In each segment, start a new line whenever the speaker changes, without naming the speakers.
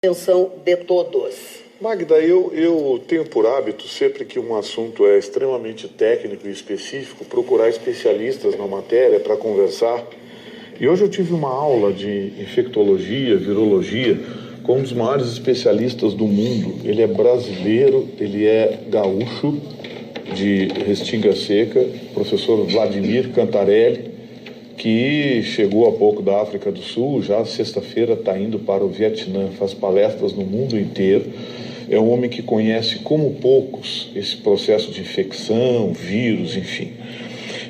atenção de todos.
Magda, eu tenho por hábito, sempre que um assunto é extremamente técnico e específico, procurar especialistas na matéria para conversar. E hoje eu tive uma aula de infectologia, virologia, com um dos maiores especialistas do mundo. Ele é brasileiro, ele é gaúcho, de Restinga Seca, professor Vladimir Cantarelli, que chegou há pouco da África do Sul, já sexta-feira está indo para o Vietnã, faz palestras no mundo inteiro. É um homem que conhece como poucos esse processo de infecção, vírus, enfim.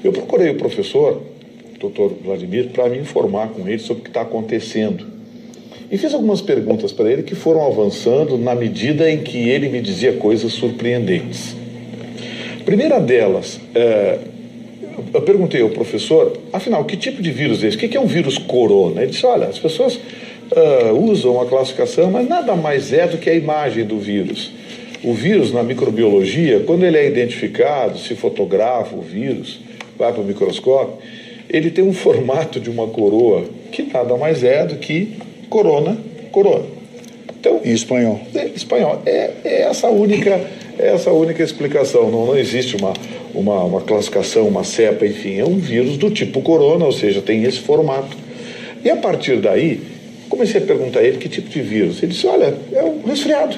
Eu procurei o professor, doutor Vladimir, para me informar com ele sobre o que está acontecendo. E fiz algumas perguntas para ele que foram avançando na medida em que ele me dizia coisas surpreendentes. A primeira delas, eu perguntei ao professor, afinal, que tipo de vírus é esse? O que é um vírus corona? Ele disse, olha, as pessoas usam a classificação, mas nada mais é do que a imagem do vírus. O vírus, na microbiologia, quando ele é identificado, se fotografa o vírus, vai para o microscópio, ele tem um formato de uma coroa, que nada mais é do que coroa. Então,
em espanhol.
Espanhol. É essa a única explicação. Não existe uma classificação, uma cepa, enfim. É um vírus do tipo corona, ou seja, tem esse formato. E a partir daí, comecei a perguntar a ele que tipo de vírus. Ele disse, olha, é um resfriado.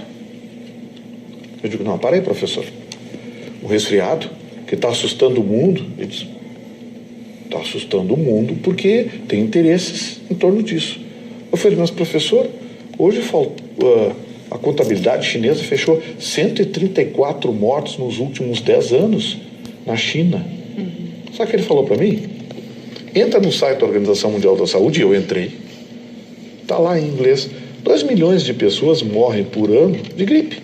Eu digo, não, para aí, professor. Um resfriado que está assustando o mundo? Ele disse, está assustando o mundo porque tem interesses em torno disso. Eu falei, mas professor, hoje a contabilidade chinesa fechou 134 mortos nos últimos 10 anos na China. Sabe o que ele falou para mim? Entra no site da Organização Mundial da Saúde, e eu entrei. Está lá em inglês. 2 milhões de pessoas morrem por ano de gripe.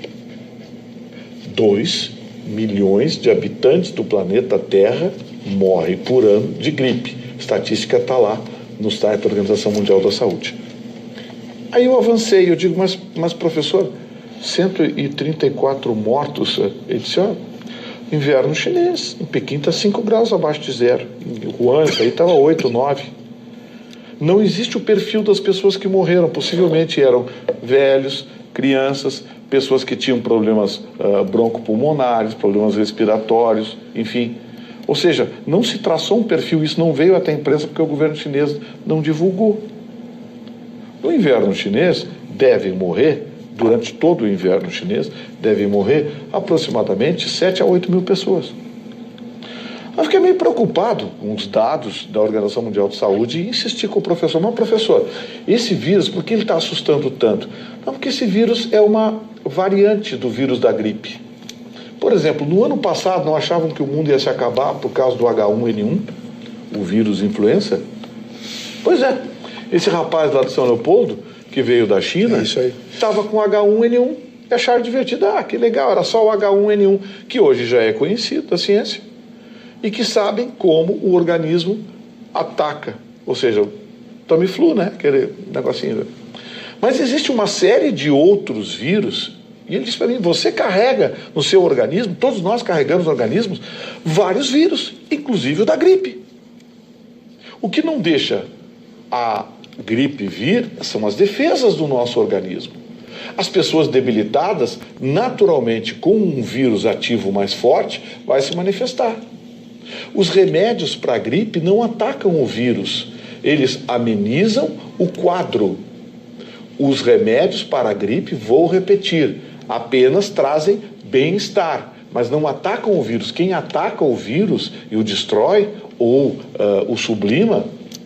2 milhões de habitantes do planeta Terra morrem por ano de gripe. A estatística está lá no site da Organização Mundial da Saúde. Aí eu avancei, eu digo, mas professor, 134 mortos. Ele disse, inverno chinês, em Pequim está 5 graus abaixo de zero. Em Wuhan, aí estava 8, 9. Não existe o perfil das pessoas que morreram. Possivelmente eram velhos, crianças, pessoas que tinham problemas broncopulmonares, problemas respiratórios, enfim. Ou seja, não se traçou um perfil, isso não veio até a imprensa porque o governo chinês não divulgou. No inverno chinês, devem morrer, durante todo o inverno chinês, devem morrer aproximadamente 7 a 8 mil pessoas. Eu fiquei meio preocupado com os dados da Organização Mundial de Saúde e insisti com o professor, mas professor, esse vírus, por que ele está assustando tanto? Não, porque esse vírus é uma variante do vírus da gripe. Por exemplo, no ano passado não achavam que o mundo ia se acabar por causa do H1N1, o vírus influenza? Pois é, esse rapaz lá de São Leopoldo, que veio da China, estava com H1N1 e acharam divertido. Que legal, era só o H1N1, que hoje já é conhecido da ciência, e que sabem como o organismo ataca, ou seja, o Tamiflu, né, aquele negocinho. Mas existe uma série de outros vírus, e ele disse para mim, você carrega no seu organismo, todos nós carregamos no organismo, vários vírus, inclusive o da gripe. O que não deixa a gripe vir são as defesas do nosso organismo. As pessoas debilitadas, naturalmente, com um vírus ativo mais forte, vai se manifestar. Os remédios para a gripe não atacam o vírus, eles amenizam o quadro. Os remédios para a gripe, vou repetir, apenas trazem bem-estar, mas não atacam o vírus. Quem ataca o vírus e o destrói ou o sublima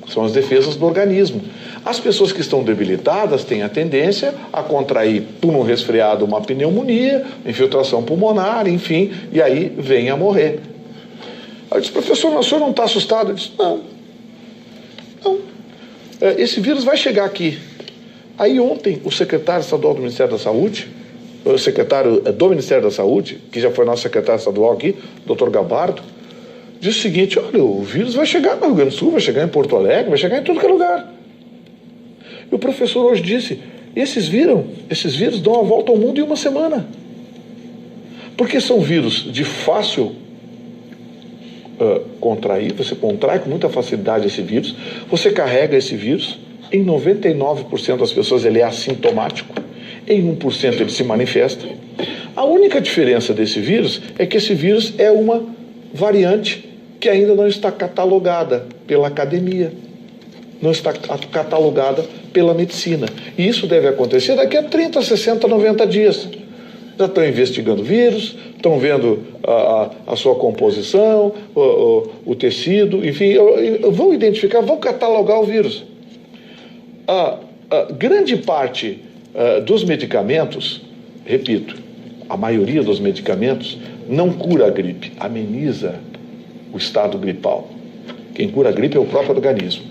são as defesas do organismo. As pessoas que estão debilitadas têm a tendência a contrair, por um resfriado, uma pneumonia, infiltração pulmonar, enfim, e aí vem a morrer. Eu disse, professor, mas o senhor não está assustado? Eu disse, não. Esse vírus vai chegar aqui. Aí ontem, o secretário estadual do Ministério da Saúde, o secretário do Ministério da Saúde, que já foi nosso secretário estadual aqui, Dr. Gabardo, disse o seguinte, olha, o vírus vai chegar no Rio Grande do Sul, vai chegar em Porto Alegre, vai chegar em todo que é lugar. E o professor hoje disse, esses vírus dão a volta ao mundo em uma semana. Porque são vírus de fácil contrair, você contrai com muita facilidade esse vírus, você carrega esse vírus, em 99% das pessoas ele é assintomático, em 1% ele se manifesta. A única diferença desse vírus é que esse vírus é uma variante que ainda não está catalogada pela academia, não está catalogada pela medicina. E isso deve acontecer daqui a 30, 60, 90 dias. Já estão investigando o vírus, estão vendo a sua composição, o tecido, enfim, vão identificar, vão catalogar o vírus. Grande parte dos medicamentos, repito, a maioria dos medicamentos não cura a gripe, ameniza o estado gripal. Quem cura a gripe é o próprio organismo.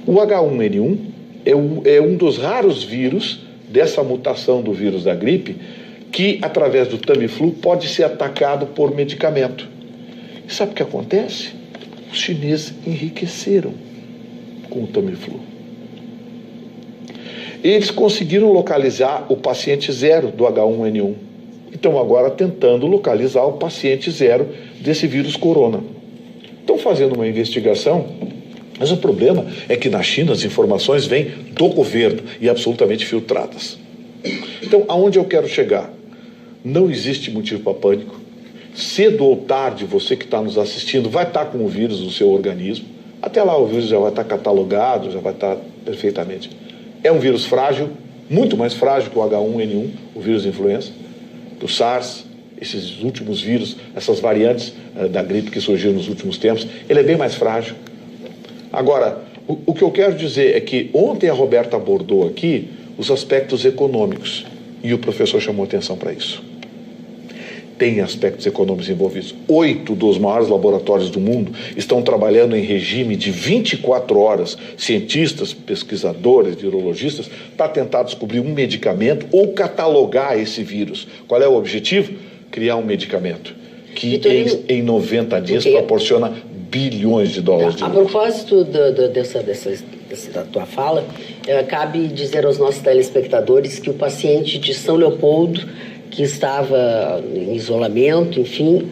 O H1N1 é um dos raros vírus dessa mutação do vírus da gripe que, através do Tamiflu, pode ser atacado por medicamento. E sabe o que acontece? Os chineses enriqueceram com o Tamiflu. Eles conseguiram localizar o paciente zero do H1N1. Estão agora tentando localizar o paciente zero desse vírus corona. Estão fazendo uma investigação, mas o problema é que na China as informações vêm do governo e absolutamente filtradas. Então, aonde eu quero chegar? Não existe motivo para pânico. Cedo ou tarde, você que está nos assistindo vai estar com o vírus no seu organismo. Até lá o vírus já vai estar catalogado, já vai estar perfeitamente. É um vírus frágil, muito mais frágil que o H1N1, o vírus influenza, do SARS, esses últimos vírus, essas variantes da gripe que surgiram nos últimos tempos. Ele é bem mais frágil. Agora, o que eu quero dizer é que ontem a Roberta abordou aqui os aspectos econômicos e o professor chamou atenção para isso. Tem aspectos econômicos envolvidos. 8 dos maiores laboratórios do mundo estão trabalhando em regime de 24 horas. Cientistas, pesquisadores, virologistas, para tentar descobrir um medicamento ou catalogar esse vírus. Qual é o objetivo? Criar um medicamento que Vitorino, em 90 dias proporciona bilhões de dólares de lucro.
A propósito da tua fala, cabe dizer aos nossos telespectadores que o paciente de São Leopoldo, que estava em isolamento, enfim,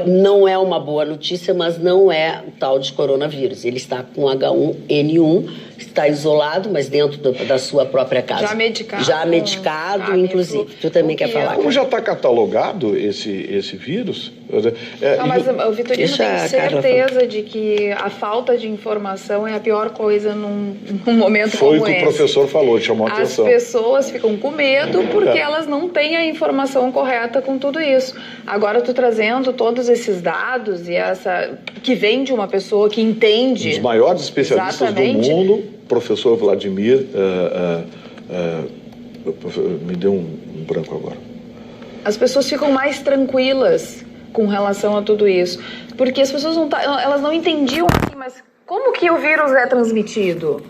não é uma boa notícia, mas não é o tal de coronavírus. Ele está com H1N1, está isolado, mas dentro da sua própria casa. Já medicado, inclusive. Tu também quer falar?
Como já está catalogado esse vírus...
Não, mas o Vitorino tem certeza de que a falta de informação é a pior coisa num momento como esse.
Foi o que o professor falou, chamou a atenção.
As pessoas ficam com medo porque elas não têm a informação correta com tudo isso. Agora, tu trazendo todos esses dados e essa que vem de uma pessoa que entende...
Um dos maiores especialistas do mundo, professor Vladimir, me deu um branco agora.
As pessoas ficam mais tranquilas com relação a tudo isso, porque as pessoas elas não entendiam assim, mas como que o vírus é transmitido?